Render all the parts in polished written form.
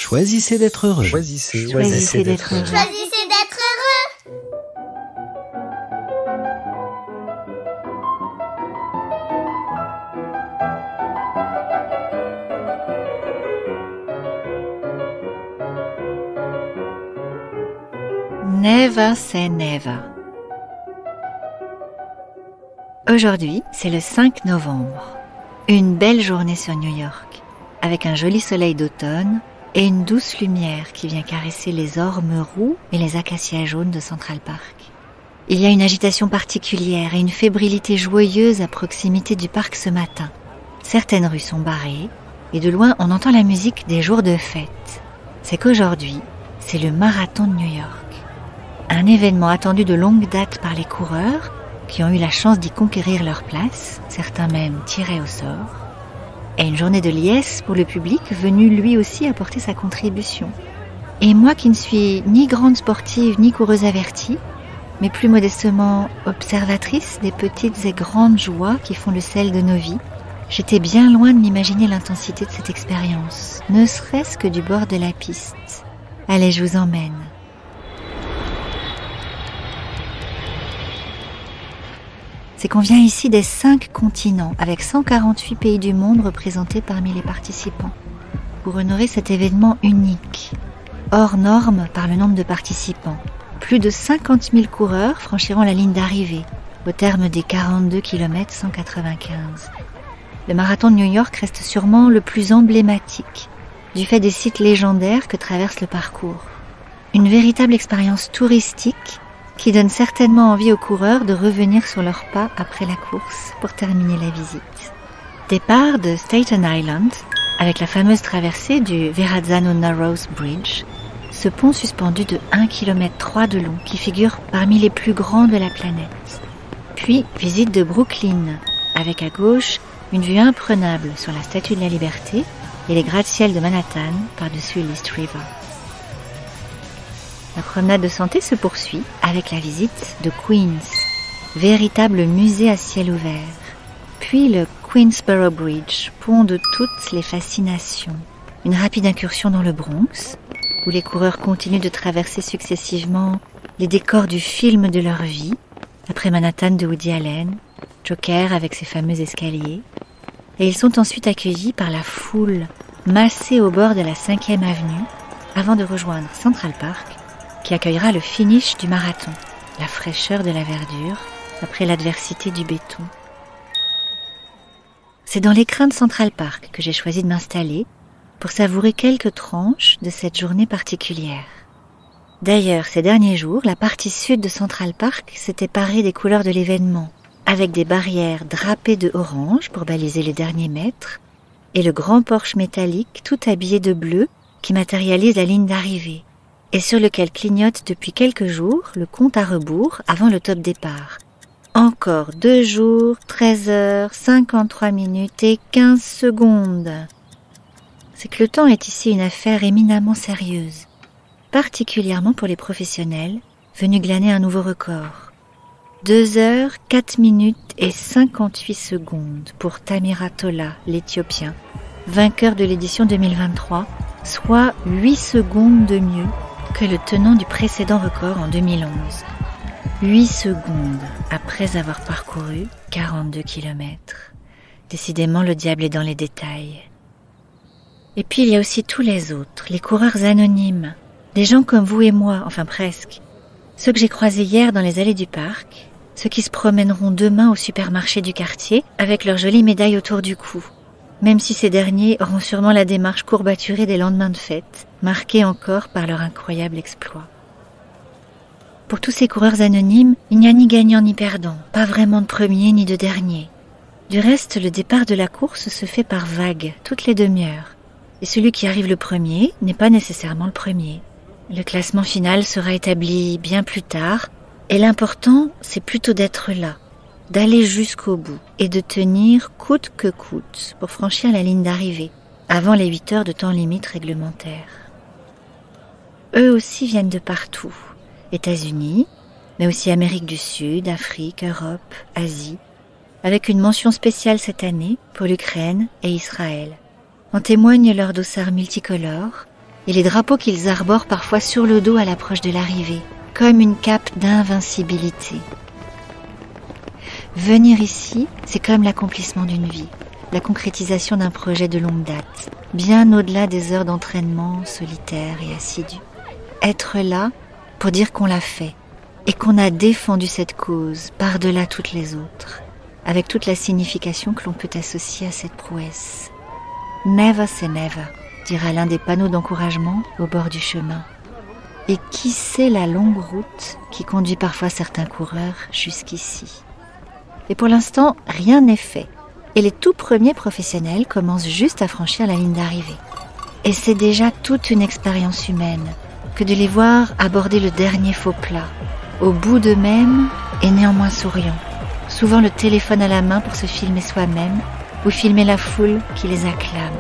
Choisissez d'être heureux. Choisissez d'être heureux. Choisissez d'être heureux. Never say never. Aujourd'hui, c'est le 5 novembre. Une belle journée sur New York, avec un joli soleil d'automne et une douce lumière qui vient caresser les ormes roux et les acacias jaunes de Central Park. Il y a une agitation particulière et une fébrilité joyeuse à proximité du parc ce matin. Certaines rues sont barrées et de loin on entend la musique des jours de fête. C'est qu'aujourd'hui, c'est le marathon de New York. Un événement attendu de longue date par les coureurs qui ont eu la chance d'y conquérir leur place, certains même tirés au sort, et une journée de liesse pour le public venu lui aussi apporter sa contribution. Et moi qui ne suis ni grande sportive ni coureuse avertie, mais plus modestement observatrice des petites et grandes joies qui font le sel de nos vies, j'étais bien loin de m'imaginer l'intensité de cette expérience, ne serait-ce que du bord de la piste. Allez, je vous emmène. C'est qu'on vient ici des 5 continents, avec 148 pays du monde représentés parmi les participants, pour honorer cet événement unique, hors norme par le nombre de participants. Plus de 50 000 coureurs franchiront la ligne d'arrivée, au terme des 42 km 195. Le marathon de New York reste sûrement le plus emblématique, du fait des sites légendaires que traverse le parcours. Une véritable expérience touristique qui donne certainement envie aux coureurs de revenir sur leurs pas après la course pour terminer la visite. Départ de Staten Island, avec la fameuse traversée du Verrazzano Narrows Bridge, ce pont suspendu de 1,3 km de long qui figure parmi les plus grands de la planète. Puis, visite de Brooklyn, avec à gauche une vue imprenable sur la Statue de la Liberté et les gratte-ciel de Manhattan par-dessus l'East River. La promenade de santé se poursuit avec la visite de Queens, véritable musée à ciel ouvert. Puis le Queensboro Bridge, pont de toutes les fascinations. Une rapide incursion dans le Bronx, où les coureurs continuent de traverser successivement les décors du film de leur vie, après Manhattan de Woody Allen, Joker avec ses fameux escaliers. Et ils sont ensuite accueillis par la foule massée au bord de la 5e avenue, avant de rejoindre Central Park, qui accueillera le finish du marathon, la fraîcheur de la verdure après l'adversité du béton. C'est dans l'écrin de Central Park que j'ai choisi de m'installer pour savourer quelques tranches de cette journée particulière. D'ailleurs, ces derniers jours, la partie sud de Central Park s'était parée des couleurs de l'événement, avec des barrières drapées de orange pour baliser les derniers mètres, et le grand porche métallique tout habillé de bleu qui matérialise la ligne d'arrivée, et sur lequel clignote depuis quelques jours le compte à rebours avant le top départ. Encore 2 jours, 13 heures, 53 minutes et 15 secondes. C'est que le temps est ici une affaire éminemment sérieuse, particulièrement pour les professionnels venus glaner un nouveau record. 2 heures, 4 minutes et 58 secondes pour Tamira Tola, l'Éthiopien, vainqueur de l'édition 2023, soit 8 secondes de mieux que le tenant du précédent record en 2011. 8 secondes après avoir parcouru 42 km. Décidément, le diable est dans les détails. Et puis il y a aussi tous les autres, les coureurs anonymes, des gens comme vous et moi, enfin presque. Ceux que j'ai croisés hier dans les allées du parc, ceux qui se promèneront demain au supermarché du quartier avec leurs jolies médailles autour du cou. Même si ces derniers auront sûrement la démarche courbaturée des lendemains de fête, marquée encore par leur incroyable exploit. Pour tous ces coureurs anonymes, il n'y a ni gagnant ni perdant, pas vraiment de premier ni de dernier. Du reste, le départ de la course se fait par vagues, toutes les demi-heures. Et celui qui arrive le premier n'est pas nécessairement le premier. Le classement final sera établi bien plus tard, et l'important, c'est plutôt d'être là, d'aller jusqu'au bout et de tenir coûte que coûte pour franchir la ligne d'arrivée, avant les 8 heures de temps limite réglementaire. Eux aussi viennent de partout, États-Unis, mais aussi Amérique du Sud, Afrique, Europe, Asie, avec une mention spéciale cette année pour l'Ukraine et Israël. En témoignent leurs dossards multicolores, et les drapeaux qu'ils arborent parfois sur le dos à l'approche de l'arrivée, comme une cape d'invincibilité. Venir ici, c'est comme l'accomplissement d'une vie, la concrétisation d'un projet de longue date, bien au-delà des heures d'entraînement solitaires et assidus. Être là pour dire qu'on l'a fait et qu'on a défendu cette cause par-delà toutes les autres, avec toute la signification que l'on peut associer à cette prouesse. Never say never, dira l'un des panneaux d'encouragement au bord du chemin. Et qui sait la longue route qui conduit parfois certains coureurs jusqu'ici. Et pour l'instant, rien n'est fait. Et les tout premiers professionnels commencent juste à franchir la ligne d'arrivée. Et c'est déjà toute une expérience humaine que de les voir aborder le dernier faux plat, au bout d'eux-mêmes et néanmoins souriants. Souvent le téléphone à la main pour se filmer soi-même ou filmer la foule qui les acclame.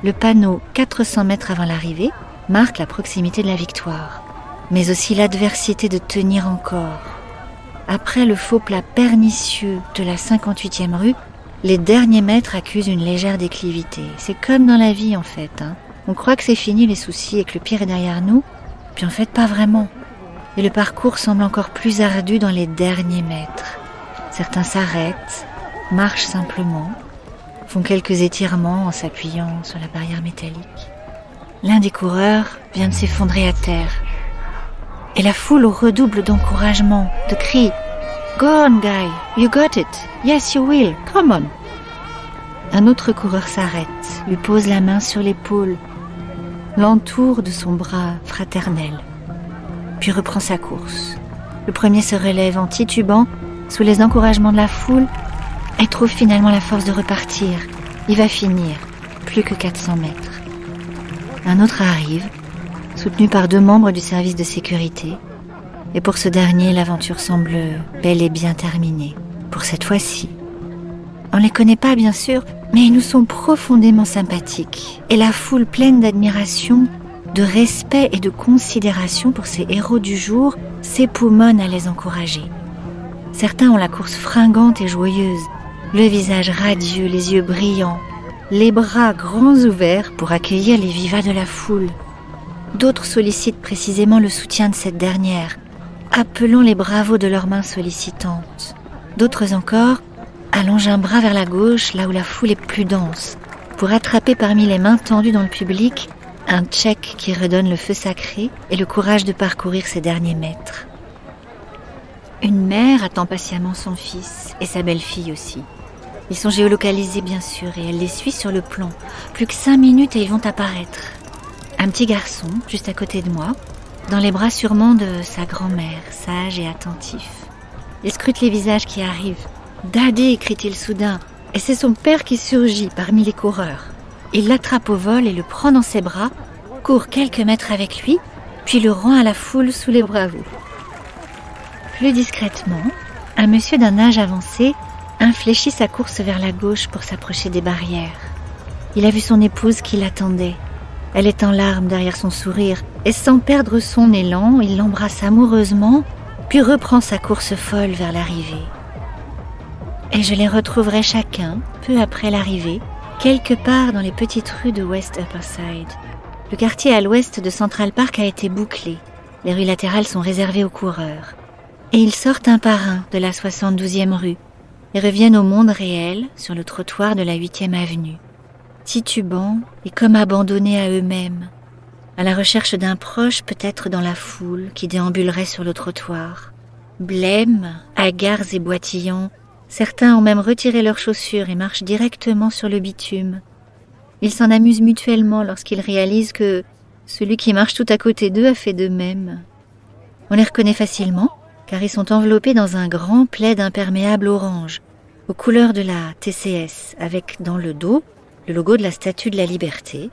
Le panneau 400 mètres avant l'arrivée marque la proximité de la victoire, mais aussi l'adversité de tenir encore. Après le faux plat pernicieux de la 58e rue, les derniers mètres accusent une légère déclivité. C'est comme dans la vie en fait. On croit que c'est fini les soucis et que le pire est derrière nous, puis en fait pas vraiment. Et le parcours semble encore plus ardu dans les derniers mètres. Certains s'arrêtent, marchent simplement, font quelques étirements en s'appuyant sur la barrière métallique. L'un des coureurs vient de s'effondrer à terre. Et la foule redouble d'encouragement, de cris « Go on, guy, you got it, yes you will, come on !» Un autre coureur s'arrête, lui pose la main sur l'épaule, l'entoure de son bras fraternel, puis reprend sa course. Le premier se relève en titubant, sous les encouragements de la foule, et trouve finalement la force de repartir. Il va finir, plus que 400 mètres. Un autre arrive, soutenu par 2 membres du service de sécurité, et pour ce dernier, l'aventure semble bel et bien terminée, pour cette fois-ci. On ne les connaît pas, bien sûr, mais ils nous sont profondément sympathiques, et la foule pleine d'admiration, de respect et de considération pour ces héros du jour s'époumonne à les encourager. Certains ont la course fringante et joyeuse, le visage radieux, les yeux brillants, les bras grands ouverts pour accueillir les vivas de la foule. D'autres sollicitent précisément le soutien de cette dernière, appelant les bravos de leurs mains sollicitantes. D'autres encore allongent un bras vers la gauche, là où la foule est plus dense, pour attraper parmi les mains tendues dans le public un tchèque qui redonne le feu sacré et le courage de parcourir ces derniers mètres. Une mère attend patiemment son fils et sa belle-fille aussi. Ils sont géolocalisés bien sûr et elle les suit sur le plan. Plus que 5 minutes et ils vont apparaître. Un petit garçon, juste à côté de moi, dans les bras sûrement de sa grand-mère, sage et attentif. Il scrute les visages qui arrivent. « Daddy !» crie-t-il soudain, et c'est son père qui surgit parmi les coureurs. Il l'attrape au vol et le prend dans ses bras, court quelques mètres avec lui, puis le rend à la foule sous les bravos. Plus discrètement, un monsieur d'un âge avancé infléchit sa course vers la gauche pour s'approcher des barrières. Il a vu son épouse qui l'attendait. Elle est en larmes derrière son sourire, et sans perdre son élan, il l'embrasse amoureusement, puis reprend sa course folle vers l'arrivée. Et je les retrouverai chacun, peu après l'arrivée, quelque part dans les petites rues de West Upper Side. Le quartier à l'ouest de Central Park a été bouclé. Les rues latérales sont réservées aux coureurs. Et ils sortent un par un de la 72e rue et reviennent au monde réel sur le trottoir de la 8e avenue, titubants et comme abandonnés à eux-mêmes, à la recherche d'un proche peut-être dans la foule qui déambulerait sur le trottoir. Blêmes, hagards et boitillants, certains ont même retiré leurs chaussures et marchent directement sur le bitume. Ils s'en amusent mutuellement lorsqu'ils réalisent que celui qui marche tout à côté d'eux a fait de même. On les reconnaît facilement, car ils sont enveloppés dans un grand plaid imperméable orange, aux couleurs de la TCS, avec dans le dos le logo de la Statue de la Liberté,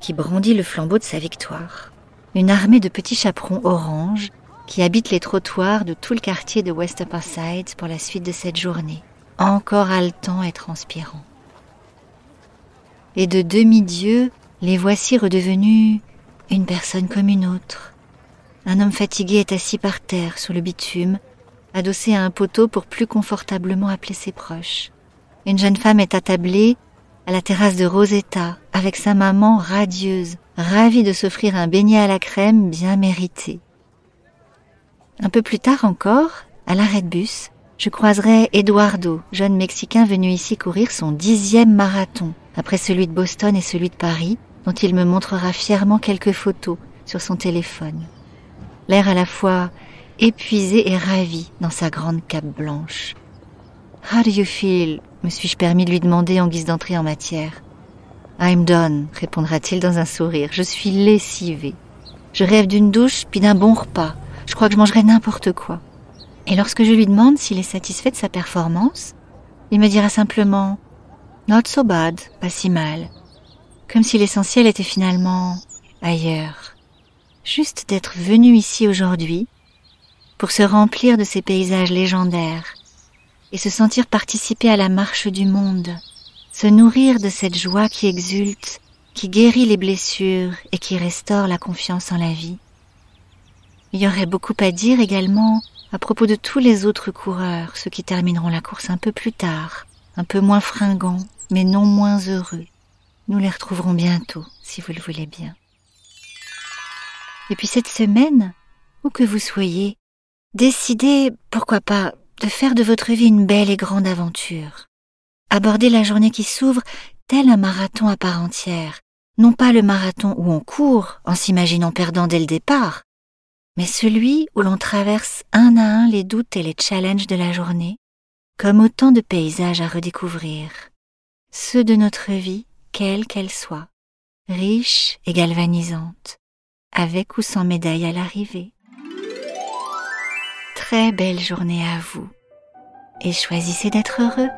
qui brandit le flambeau de sa victoire. Une armée de petits chaperons orange qui habitent les trottoirs de tout le quartier de West Upper Side pour la suite de cette journée, encore haletants et transpirants. Et de demi-dieux, les voici redevenus une personne comme une autre. Un homme fatigué est assis par terre sur le bitume, adossé à un poteau pour plus confortablement appeler ses proches. Une jeune femme est attablée à la terrasse de Rosetta avec sa maman radieuse, ravi de s'offrir un beignet à la crème bien mérité. Un peu plus tard encore, à l'arrêt de bus, je croiserai Eduardo, jeune Mexicain venu ici courir son 10e marathon, après celui de Boston et celui de Paris, dont il me montrera fièrement quelques photos sur son téléphone. L'air à la fois épuisé et ravi dans sa grande cape blanche. « How do you feel ?» me suis-je permis de lui demander en guise d'entrée en matière. « I'm done », répondra-t-il dans un sourire. « Je suis lessivé. Je rêve d'une douche puis d'un bon repas. Je crois que je mangerai n'importe quoi. » Et lorsque je lui demande s'il est satisfait de sa performance, il me dira simplement « Not so bad », pas si mal. Comme si l'essentiel était finalement ailleurs. Juste d'être venu ici aujourd'hui pour se remplir de ces paysages légendaires et se sentir participer à la marche du monde, se nourrir de cette joie qui exulte, qui guérit les blessures et qui restaure la confiance en la vie. Il y aurait beaucoup à dire également à propos de tous les autres coureurs, ceux qui termineront la course un peu plus tard, un peu moins fringants, mais non moins heureux. Nous les retrouverons bientôt, si vous le voulez bien. Et puis cette semaine, où que vous soyez, décidez, pourquoi pas, de faire de votre vie une belle et grande aventure. Abordez la journée qui s'ouvre tel un marathon à part entière, non pas le marathon où on court en s'imaginant perdant dès le départ, mais celui où l'on traverse un à un les doutes et les challenges de la journée, comme autant de paysages à redécouvrir, ceux de notre vie, quelle qu'elle soit, riche et galvanisante, avec ou sans médaille à l'arrivée. Très belle journée à vous, et choisissez d'être heureux.